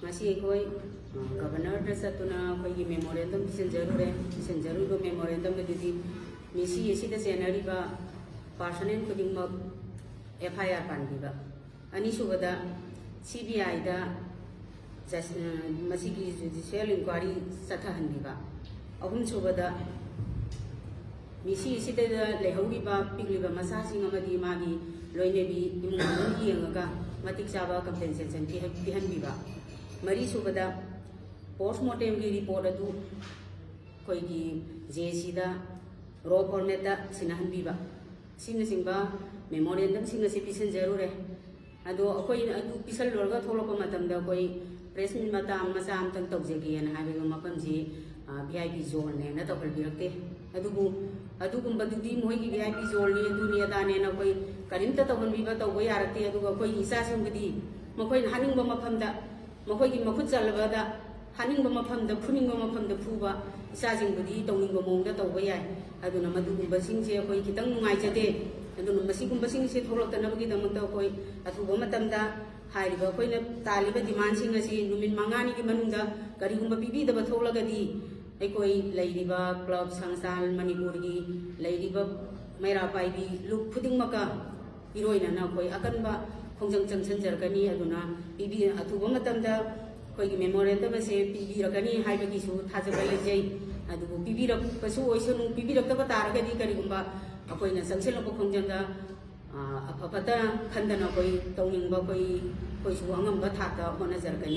governor चतुना memorandum पिसनजरुरे पिसनजरुब मेमोरेंडम मिसी चेनरीब पर्सनल खुदिंग FIR पानबीब अनीसुबद CBI जुडिशियल इंक्वारी चथहनबीब अहुमसुबद मिसी लेहौरीब पिगलीब मसासिंग अमदी मागी लोइनेबी इमुंग येंगा मतिक चाबा कंपेंसेशन पिहनबीब मरीसुबद पोस्टमार्टम की रिपोर्ट अदु कोई JC रॉ फॉर्मेट सिनहनबीब सिंगसिंबा मेमोरेंडम सिंगसी पिसनजरुरे अदो अखोई अदु पिसल लोरगा थोलप मतमदा कोई प्रेस मिट मता मसा अमतंग तौजेगेन हाइबेगा मफमजी VIP जोन ने न तौहलबिरक्ते अदुबु अदुगुंबदुदी मोइगी VIP जोन नि अदुनि अदाने न कोई करिमता तौहनबीबा तौबो यारते अदुगा कोई इसासिंगदी मखोई हानिंग मफमदा मखोई मखुत चलबदा हानिंग मफमदा फुनिंग मफमदा फुबा इसासिंगदी तौनिंग मोंगदा तौबो याय अदुना मदुगुंबा सिंगसे कोई खितंग नुंगाइजदे अदुना मसिगुंबा सिंगसे थोलक्तनबगी दमकता कोई अथुबा मतमदा हाइरिबा कोइना तालिबा डिमांड सिंग असि नुमिन मंगानी की मनुंदा करिगुंबा पिबीदबा थोलगदी अखोई लैरिबा क्लब संस्थान मणिपुर की लैरिबा मैरा पाइबी लुक खुदिंगमका इरोइना ना कोई अकनबा खोंजंग चंगसनजरगनी अदुना पिबी अथुबा मतमदा कोई मेमोरेंडम से पिबीरगनी हाइबगिसु थाजबा लेजै अदुबु पिबीरकपसु ओइसनु पिबीरक्तबा तारगदी करिगुंबा अखोइना संगसेलबा खोंजंगा अफपता खंदना कोई तौनिंगबा कोई सु अंगंबा थाता होनजरगनी